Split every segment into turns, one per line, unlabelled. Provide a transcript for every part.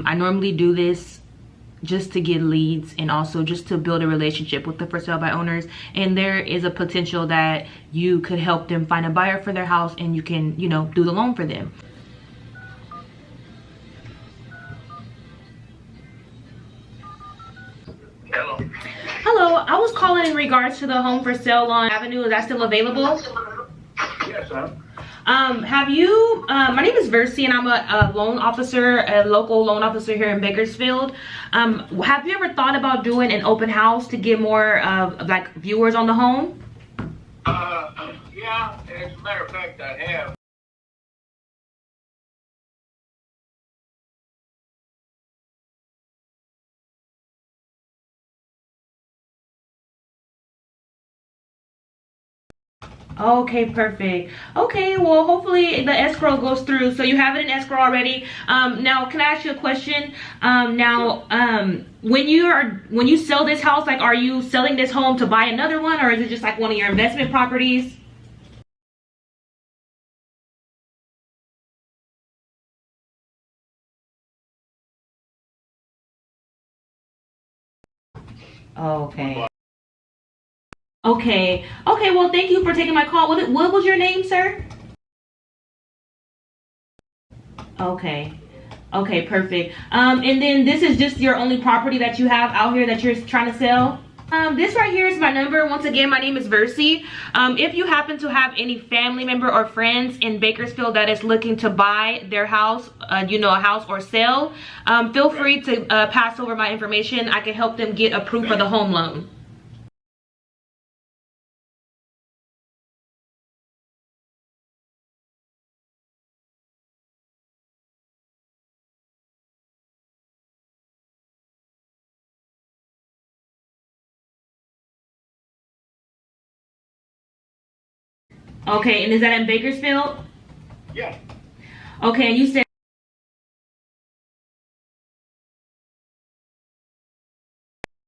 I normally do this just to get leads and also just to build a relationship with the for sale by owners, and there is a potential that you could help them find a buyer for their house and you can, you know, do the loan for them. Hello, I was calling in regards to the home for sale on Avenue. Is that still available?
Yes, ma'am.
My name is Versie and I'm a loan officer, a local loan officer here in Bakersfield. Have you ever thought about doing an open house to get more like viewers on the home?
Yeah, as a matter of fact, I have.
Okay, perfect. Okay, well, hopefully the escrow goes through. So you have it in escrow already. Now, can I ask you a question? When you sell this house, like, are you selling this home to buy another one, or is it just like one of your investment properties? Okay. Okay. Okay, well, thank you for taking my call. What was your name, sir? Okay. Okay, perfect. And then this is just your only property that you have out here that you're trying to sell? This right here is my number. Once again, my name is Versie. If you happen to have any family member or friends in Bakersfield that is looking to buy their house, you know, a house or sell, feel free to pass over my information. I can help them get approved for the home loan. Okay, and is that in Bakersfield?
Yeah.
Okay, and you said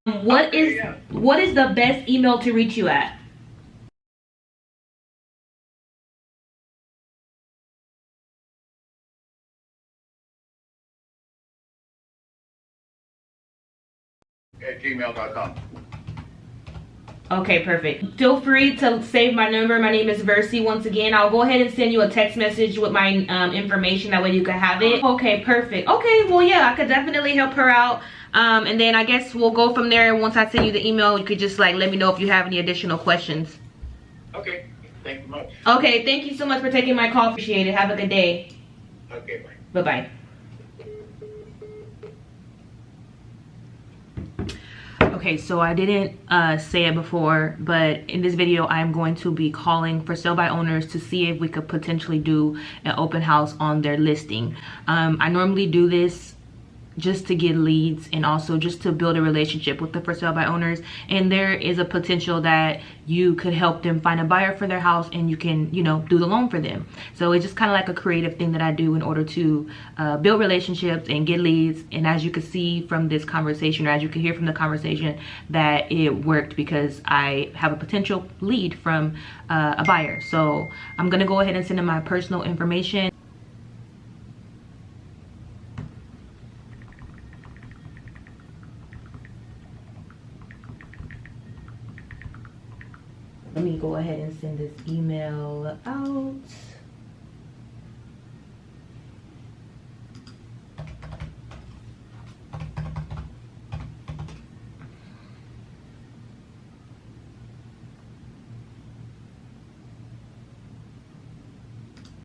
what is the best email to reach you at?
At gmail.com.
Okay, perfect. Feel free to save my number. My name is Versie. Once again, I'll go ahead and send you a text message with my information. That way you can have it. Okay, perfect. Okay, well, yeah, I could definitely help her out. And then I guess we'll go from there. Once I send you the email, you could just like let me know if you have any additional questions.
Okay, thank you much.
Okay, thank you so much for taking my call. Appreciate it. Have a good day.
Okay, bye.
Bye-bye. Okay, so I didn't say it before, but in this video I'm going to be calling for sale by owners to see if we could potentially do an open house on their listing. I normally do this just to get leads and also just to build a relationship with the for sale by owners, and there is a potential that you could help them find a buyer for their house and you can, you know, do the loan for them. So it's just kind of like a creative thing that I do in order to build relationships and get leads. And as you can see from this conversation, or as you can hear from the conversation, that it worked because I have a potential lead from a buyer. So I'm gonna go ahead and send them my personal information. Let me go ahead and send this email out.